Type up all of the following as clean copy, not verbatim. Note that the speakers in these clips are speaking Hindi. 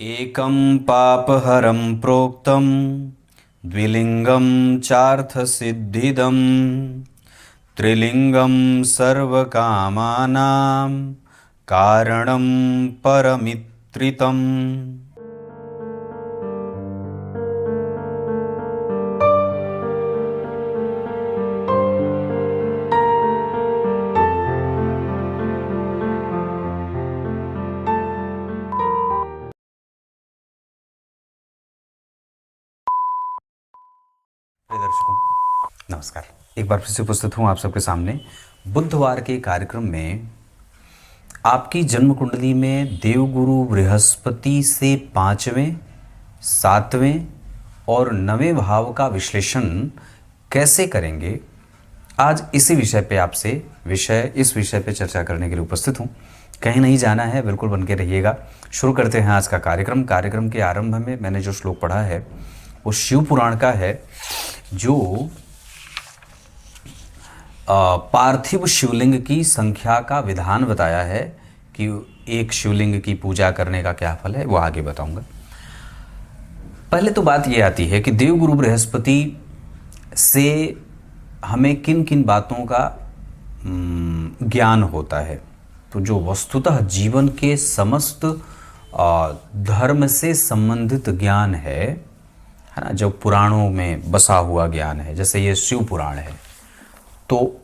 एकं पापहरं प्रोक्तं द्विलिङ्गं चार्थसिद्धिदं त्रिलिङ्गं सर्वकामानां कारणं परमित्रितम्। दर्शकों नमस्कार, एक बार फिर से उपस्थित हूँ आप सबके सामने बुधवार के कार्यक्रम में। आपकी जन्म कुंडली में देवगुरु बृहस्पति से 5वें, 7वें और 9वें भाव का विश्लेषण कैसे करेंगे, आज इसी विषय पे आपसे इस विषय पे चर्चा करने के लिए उपस्थित हूँ। कहीं नहीं जाना है, बिल्कुल बन के रहिएगा। शुरू करते हैं आज का कार्यक्रम के आरंभ में मैंने जो श्लोक पढ़ा है वो शिव पुराण का है, जो पार्थिव शिवलिंग की संख्या का विधान बताया है कि एक शिवलिंग की पूजा करने का क्या फल है, वो आगे बताऊंगा। पहले तो बात ये आती है कि देवगुरु बृहस्पति से हमें किन किन बातों का ज्ञान होता है। तो जो वस्तुतः जीवन के समस्त धर्म से संबंधित ज्ञान है ना, जो पुराणों में बसा हुआ ज्ञान है, जैसे ये शिव पुराण है, तो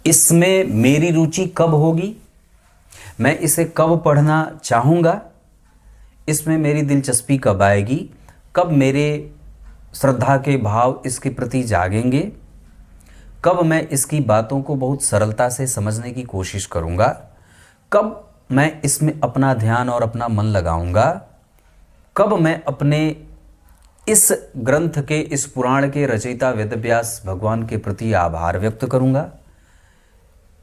इसमें मेरी रुचि कब होगी, मैं इसे कब पढ़ना चाहूँगा, इसमें मेरी दिलचस्पी कब आएगी, कब मेरे श्रद्धा के भाव इसके प्रति जागेंगे, कब मैं इसकी बातों को बहुत सरलता से समझने की कोशिश करूँगा, कब मैं इसमें अपना ध्यान और अपना मन लगाऊँगा, कब मैं अपने इस ग्रंथ के, इस पुराण के रचयिता वेदव्यास भगवान के प्रति आभार व्यक्त करूंगा,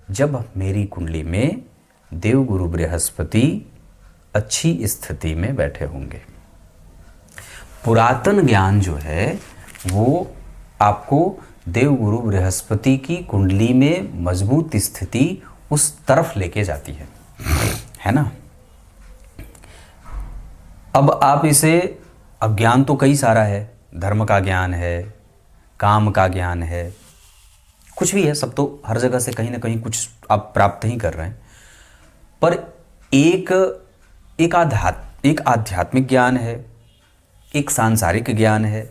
जब मेरी कुंडली में देवगुरु बृहस्पति अच्छी स्थिति में बैठे होंगे। पुरातन ज्ञान जो है वो आपको देवगुरु बृहस्पति की कुंडली में मजबूत स्थिति उस तरफ लेके जाती है ना। अब आप इसे, अब ज्ञान तो कई सारा है, धर्म का ज्ञान है, काम का ज्ञान है, कुछ भी है, सब तो हर जगह से कहीं ना कहीं कुछ आप प्राप्त ही कर रहे हैं। पर एक आध्यात्मिक ज्ञान है, एक सांसारिक ज्ञान है।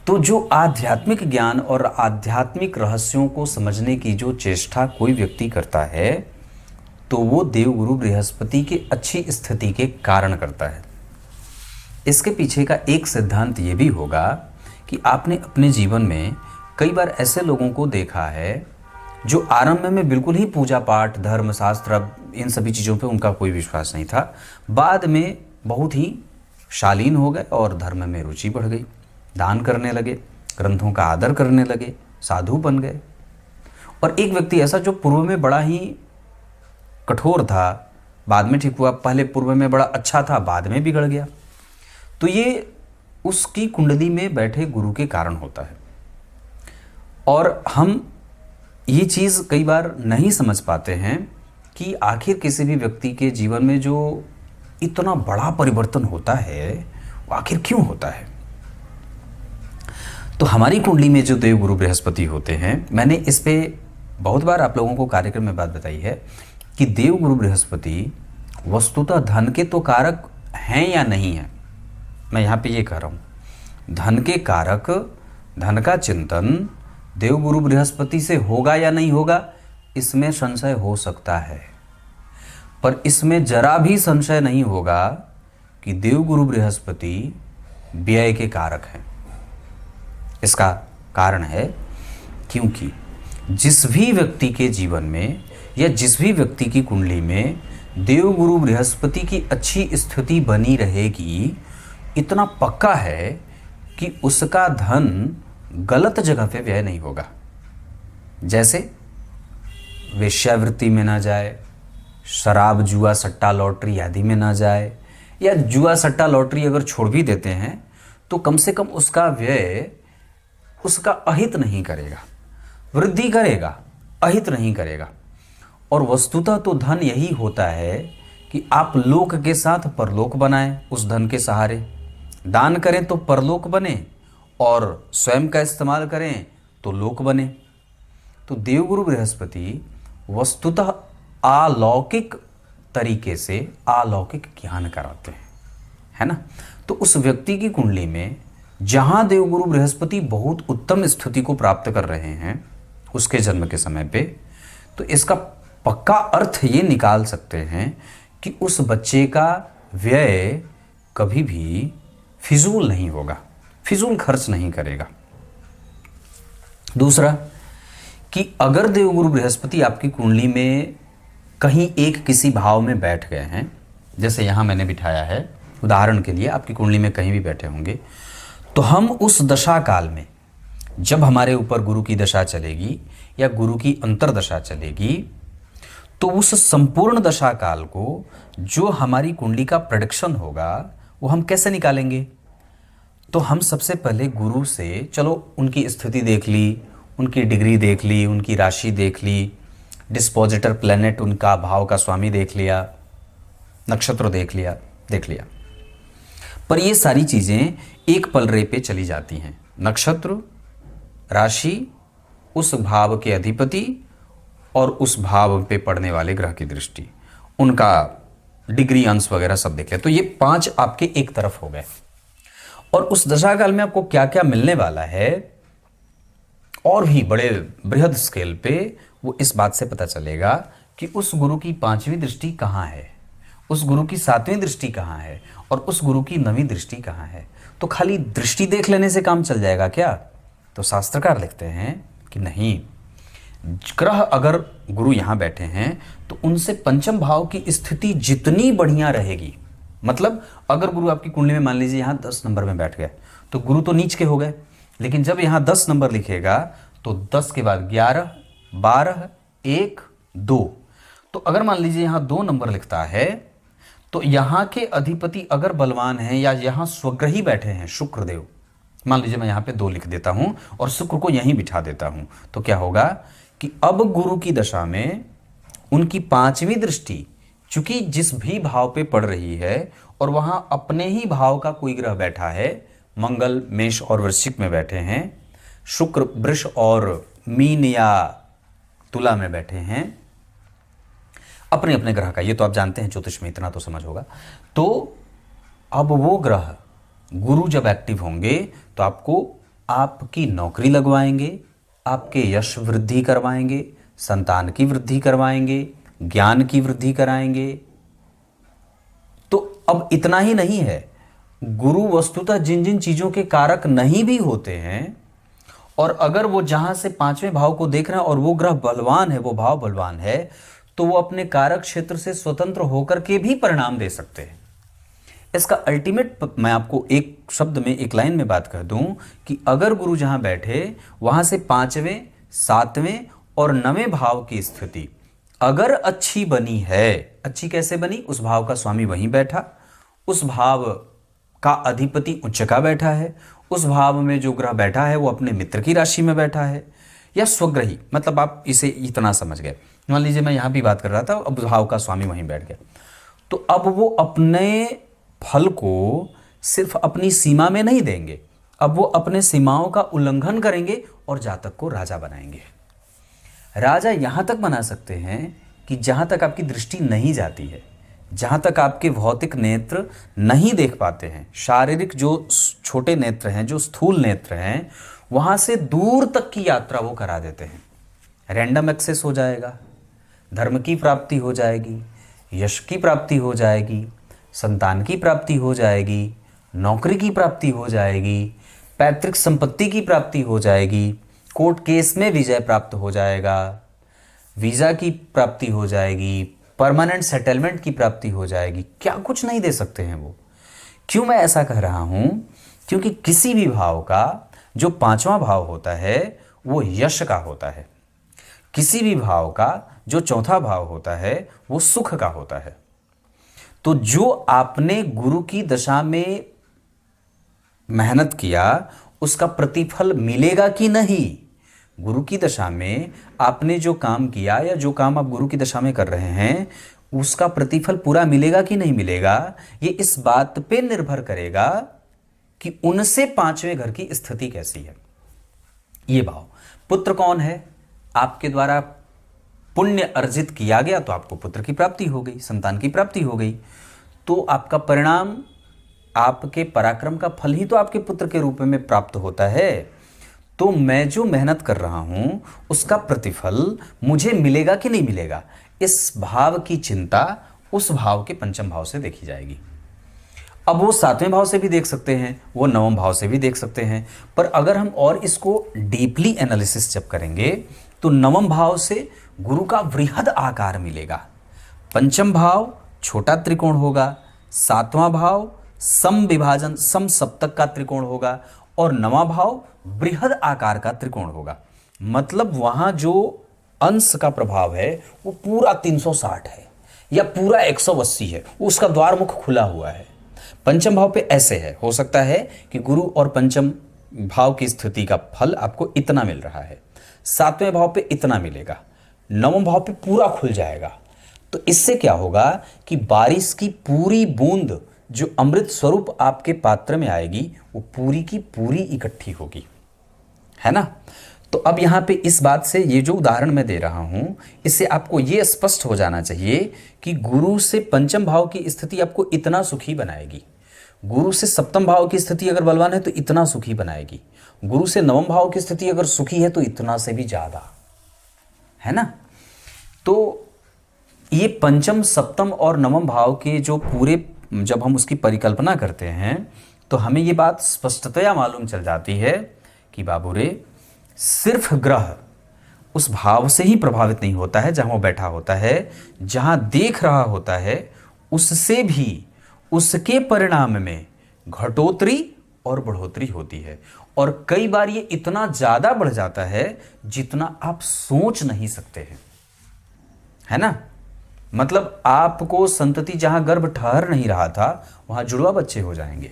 तो जो आध्यात्मिक ज्ञान और आध्यात्मिक रहस्यों को समझने की जो चेष्टा कोई व्यक्ति करता है, तो वो देवगुरु बृहस्पति की अच्छी स्थिति के कारण करता है। इसके पीछे का एक सिद्धांत ये भी होगा कि आपने अपने जीवन में कई बार ऐसे लोगों को देखा है जो आरंभ में बिल्कुल ही पूजा पाठ, धर्म शास्त्र, इन सभी चीज़ों पे उनका कोई विश्वास नहीं था, बाद में बहुत ही शालीन हो गए और धर्म में रुचि बढ़ गई, दान करने लगे, ग्रंथों का आदर करने लगे, साधु बन गए। और एक व्यक्ति ऐसा जो पूर्व में बड़ा ही कठोर था, बाद में ठीक हुआ, पहले पूर्व में बड़ा अच्छा था, बाद में बिगड़ गया। तो ये उसकी कुंडली में बैठे गुरु के कारण होता है। और हम ये चीज़ कई बार नहीं समझ पाते हैं कि आखिर किसी भी व्यक्ति के जीवन में जो इतना बड़ा परिवर्तन होता है वो आखिर क्यों होता है। तो हमारी कुंडली में जो देवगुरु बृहस्पति होते हैं, मैंने इस पे बहुत बार आप लोगों को कार्यक्रम में बात बताई है कि देवगुरु बृहस्पति वस्तुतः धन के तो कारक हैं या नहीं है। मैं यहाँ पे ये कह रहा हूँ, धन के कारक, धन का चिंतन देवगुरु बृहस्पति से होगा या नहीं होगा, इसमें संशय हो सकता है। पर इसमें जरा भी संशय नहीं होगा कि देवगुरु बृहस्पति व्यय के कारक हैं। इसका कारण है क्योंकि जिस भी व्यक्ति के जीवन में या जिस भी व्यक्ति की कुंडली में देवगुरु बृहस्पति की अच्छी स्थिति बनी रहेगी, इतना पक्का है कि उसका धन गलत जगह पे व्यय नहीं होगा। जैसे वेश्यावृत्ति में ना जाए, शराब, जुआ, सट्टा, लॉटरी आदि में ना जाए, या जुआ, सट्टा, लॉटरी अगर छोड़ भी देते हैं तो कम से कम उसका व्यय उसका अहित नहीं करेगा, वृद्धि करेगा, अहित नहीं करेगा। और वस्तुतः तो धन यही होता है कि आप लोक के साथ परलोक बनाएं उस धन के सहारे, दान करें तो परलोक बने और स्वयं का इस्तेमाल करें तो लोक बने। तो देवगुरु बृहस्पति वस्तुतः अलौकिक तरीके से अलौकिक ज्ञान कराते हैं, है ना। तो उस व्यक्ति की कुंडली में जहां देवगुरु बृहस्पति बहुत उत्तम स्थिति को प्राप्त कर रहे हैं उसके जन्म के समय पे, तो इसका पक्का अर्थ ये निकाल सकते हैं कि उस बच्चे का व्यय कभी भी फिजूल नहीं होगा, फिजूल खर्च नहीं करेगा। दूसरा कि अगर देवगुरु बृहस्पति आपकी कुंडली में कहीं एक किसी भाव में बैठ गए हैं, जैसे यहाँ मैंने बिठाया है उदाहरण के लिए, आपकी कुंडली में कहीं भी बैठे होंगे, तो हम उस दशा काल में जब हमारे ऊपर गुरु की दशा चलेगी या गुरु की अंतरदशा चलेगी, तो उस संपूर्ण दशा काल को जो हमारी कुंडली का प्रेडिक्शन होगा वो हम कैसे निकालेंगे। तो हम सबसे पहले गुरु से चलो उनकी स्थिति देख ली, उनकी डिग्री देख ली, उनकी राशि देख ली, डिस्पोजिटर प्लैनेट उनका भाव का स्वामी देख लिया, नक्षत्र देख लिया, पर ये सारी चीज़ें एक पलरे पे चली जाती हैं। नक्षत्र, राशि, उस भाव के अधिपति और उस भाव पे पड़ने वाले ग्रह की दृष्टि, उनका डिग्री अंश वगैरह सब देख लिया। तो ये 5 आपके एक तरफ हो गए। और उस दशा काल में आपको क्या क्या मिलने वाला है और भी बड़े बृहद स्केल पे, वो इस बात से पता चलेगा कि उस गुरु की 5वीं दृष्टि कहाँ है, उस गुरु की 7वीं दृष्टि कहाँ है और उस गुरु की 9वीं दृष्टि कहाँ है। तो खाली दृष्टि देख लेने से काम चल जाएगा क्या? तो शास्त्रकार लिखते हैं कि नहीं, ग्रह अगर गुरु यहाँ बैठे हैं तो उनसे पंचम भाव की स्थिति जितनी बढ़िया रहेगी, मतलब अगर गुरु आपकी कुंडली में मान लीजिए यहाँ 10 नंबर में बैठ गए तो गुरु तो नीच के हो गए, लेकिन जब यहाँ 10 नंबर लिखेगा तो 10 के बाद 11, 12, 1, 2, तो अगर मान लीजिए यहाँ 2 नंबर लिखता है तो यहाँ के अधिपति अगर बलवान हैं या यहाँ स्वग्रही बैठे हैं शुक्रदेव, मान लीजिए मैं यहाँ पे 2 लिख देता हूँ और शुक्र को यहीं बिठा देता हूँ, तो क्या होगा कि अब गुरु की दशा में उनकी 5वीं दृष्टि चूंकि जिस भी भाव पे पड़ रही है और वहां अपने ही भाव का कोई ग्रह बैठा है, मंगल मेष और वृश्चिक में बैठे हैं, शुक्र वृष और मीन या तुला में बैठे हैं, अपने अपने ग्रह का, ये तो आप जानते हैं ज्योतिष में, इतना तो समझ होगा। तो अब वो ग्रह गुरु जब एक्टिव होंगे तो आपको आपकी नौकरी लगवाएंगे, आपके यश वृद्धि करवाएंगे, संतान की वृद्धि करवाएंगे, ज्ञान की वृद्धि कराएंगे। तो अब इतना ही नहीं है, गुरु वस्तुतः जिन जिन चीजों के कारक नहीं भी होते हैं और अगर वो जहां से 5वें भाव को देख रहे हैं और वो ग्रह बलवान है, वो भाव बलवान है, तो वो अपने कारक क्षेत्र से स्वतंत्र होकर के भी परिणाम दे सकते हैं। इसका अल्टीमेट मैं आपको एक शब्द में, एक लाइन में बात कर दूं कि अगर गुरु जहां बैठे वहां से 5वें, 7वें और 9वें भाव की स्थिति अगर अच्छी बनी है, अच्छी कैसे बनी? उस भाव का स्वामी वहीं बैठा, उस भाव का अधिपति उच्च का बैठा है, उस भाव में जो ग्रह बैठा है वो अपने मित्र की राशि में बैठा है, या स्वग्रही, मतलब आप इसे इतना समझ गए। मान लीजिए मैं यहां भी बात कर रहा था, अब भाव का स्वामी वहीं बैठ गया, तो अब वो अपने फल को सिर्फ अपनी सीमा में नहीं देंगे, अब वो अपने सीमाओं का उल्लंघन करेंगे और जातक को राजा बनाएंगे। राजा यहां तक बना सकते हैं कि जहां तक आपकी दृष्टि नहीं जाती है, जहां तक आपके भौतिक नेत्र नहीं देख पाते हैं, शारीरिक जो छोटे नेत्र हैं, जो स्थूल नेत्र हैं, वहां से दूर तक की यात्रा वो करा देते हैं। रैंडम एक्सेस हो जाएगा, धर्म की प्राप्ति हो जाएगी, यश की प्राप्ति हो जाएगी, संतान की प्राप्ति हो जाएगी, नौकरी की प्राप्ति हो जाएगी, पैतृक संपत्ति की प्राप्ति हो जाएगी, कोर्ट केस में विजय प्राप्त हो जाएगा, वीज़ा की प्राप्ति हो जाएगी, परमानेंट सेटलमेंट की प्राप्ति हो जाएगी। क्या कुछ नहीं दे सकते हैं वो। क्यों मैं ऐसा कह रहा हूं? क्योंकि किसी भी भाव का जो 5वां भाव होता है वो यश का होता है, किसी भी भाव का जो 4था भाव होता है वो सुख का होता है। तो जो आपने गुरु की दशा में मेहनत किया उसका प्रतिफल मिलेगा कि नहीं? गुरु की दशा में आपने जो काम किया या जो काम आप गुरु की दशा में कर रहे हैं उसका प्रतिफल पूरा मिलेगा कि नहीं मिलेगा, ये इस बात पे निर्भर करेगा कि उनसे पांचवें घर की स्थिति कैसी है। ये भाव, पुत्र कौन है, आपके द्वारा पुण्य अर्जित किया गया तो आपको पुत्र की प्राप्ति हो गई, संतान की प्राप्ति हो गई, तो आपका परिणाम, आपके पराक्रम का फल ही तो आपके पुत्र के रूप में प्राप्त होता है। तो मैं जो मेहनत कर रहा हूं उसका प्रतिफल मुझे मिलेगा कि नहीं मिलेगा, इस भाव की चिंता उस भाव के पंचम भाव से देखी जाएगी। अब वो सातवें भाव से भी देख सकते हैं, वो नवम भाव से भी देख सकते हैं, पर अगर हम और इसको डीपली एनालिसिस जब करेंगे तो नवम भाव से गुरु का वृहद आकार मिलेगा, पंचम भाव छोटा त्रिकोण होगा, सातवां भाव सम विभाजन सम सप्तक का त्रिकोण होगा और नवां भाव बृहद आकार का त्रिकोण होगा। मतलब वहां जो अंश का प्रभाव है वो पूरा 360 है या पूरा 180 है, उसका द्वार मुख खुला हुआ है। पंचम भाव पे ऐसे है, हो सकता है कि गुरु और पंचम भाव की स्थिति का फल आपको इतना मिल रहा है, सातवें भाव पे इतना मिलेगा, नवम भाव पे पूरा खुल जाएगा। तो इससे क्या होगा कि बारिश की पूरी बूंद जो अमृत स्वरूप आपके पात्र में आएगी वो पूरी की पूरी इकट्ठी होगी, है ना। तो अब यहां पे इस बात से, ये जो उदाहरण मैं दे रहा हूं, इससे आपको ये स्पष्ट हो जाना चाहिए कि गुरु से पंचम भाव की स्थिति आपको इतना सुखी बनाएगी, गुरु से सप्तम भाव की स्थिति अगर बलवान है तो इतना सुखी बनाएगी, गुरु से नवम भाव की स्थिति अगर सुखी है तो इतना से भी ज्यादा, है ना। तो ये पंचम सप्तम और नवम भाव के जो पूरे, जब हम उसकी परिकल्पना करते हैं तो हमें ये बात स्पष्टतया मालूम चल जाती है कि बाबू रे, सिर्फ ग्रह उस भाव से ही प्रभावित नहीं होता है जहां वो बैठा होता है, जहां देख रहा होता है उससे भी उसके परिणाम में घटोतरी और बढ़ोतरी होती है। और कई बार ये इतना ज्यादा बढ़ जाता है जितना आप सोच नहीं सकते हैं, है ना। मतलब आपको संतति जहां गर्भ ठहर नहीं रहा था वहां जुड़वा बच्चे हो जाएंगे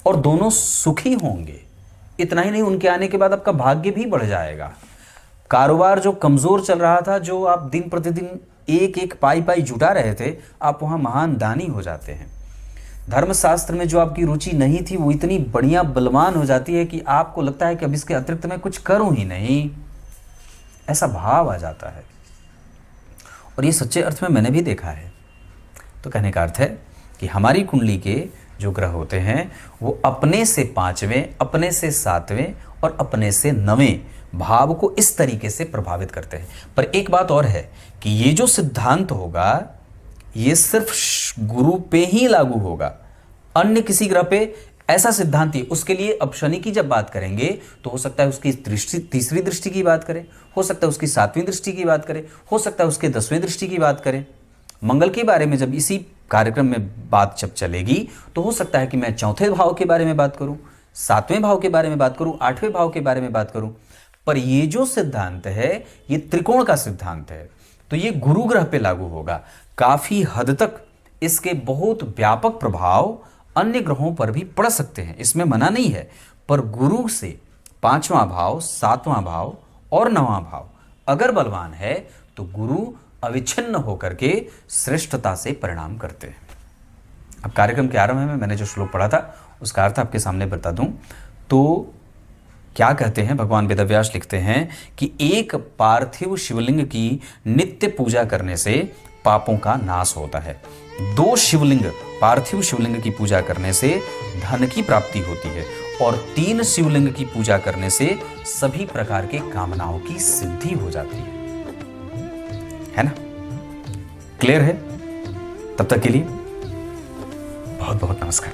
और दोनों सुखी होंगे। इतना ही नहीं, उनके आने के बाद आपका भाग्य भी बढ़ जाएगा। कारोबार जो कमजोर चल रहा था, जो आप दिन प्रतिदिन एक एक पाई पाई जुटा रहे थे, आप वहां महान दानी हो जाते हैं। धर्मशास्त्र में जो आपकी रुचि नहीं थी वो इतनी बढ़िया बलवान हो जाती है कि आपको लगता है कि अब इसके अतिरिक्त मैं कुछ करूं ही नहीं, ऐसा भाव आ जाता है। और ये सच्चे अर्थ में मैंने भी देखा है। तो कहने का अर्थ है कि हमारी कुंडली के जो ग्रह होते हैं वो अपने से पांचवें, अपने से सातवें और अपने से नवें भाव को इस तरीके से प्रभावित करते हैं। पर एक बात और है कि ये जो सिद्धांत होगा ये सिर्फ गुरु पे ही लागू होगा, अन्य किसी ग्रह पे ऐसा सिद्धांत ही। उसके लिए अब शनि की जब बात करेंगे तो हो सकता है उसकी दृष्टि, तीसरी दृष्टि की बात करें, हो सकता है उसकी सातवीं दृष्टि की बात करें, हो सकता है उसके 10वें दृष्टि की बात करें। मंगल के बारे में जब इसी कार्यक्रम में बात जब चलेगी तो हो सकता है कि मैं चौथे भाव के बारे में बात करूं, सातवें भाव के बारे में बात करूं, आठवें भाव के बारे में बात करूं। पर ये जो सिद्धांत है ये त्रिकोण का सिद्धांत है, तो ये गुरु ग्रह पे लागू होगा। काफी हद तक इसके बहुत व्यापक प्रभाव अन्य ग्रहों पर भी पड़ सकते हैं, इसमें मना नहीं है। पर गुरु से पांचवां भाव, सातवां भाव और नवां भाव अगर बलवान है तो गुरु अविच्छिन्न होकर के श्रेष्ठता से परिणाम करते हैं। अब कार्यक्रम के आरंभ में मैंने जो श्लोक पढ़ा था उसका अर्थ आपके सामने बता दूं तो क्या कहते हैं, भगवान वेदव्यास लिखते हैं कि एक पार्थिव शिवलिंग की नित्य पूजा करने से पापों का नाश होता है, 2 शिवलिंग, पार्थिव शिवलिंग की पूजा करने से धन की प्राप्ति होती है और 3 शिवलिंग की पूजा करने से सभी प्रकार के कामनाओं की सिद्धि हो जाती है ना। क्लियर है? तब तक के लिए बहुत बहुत नमस्कार।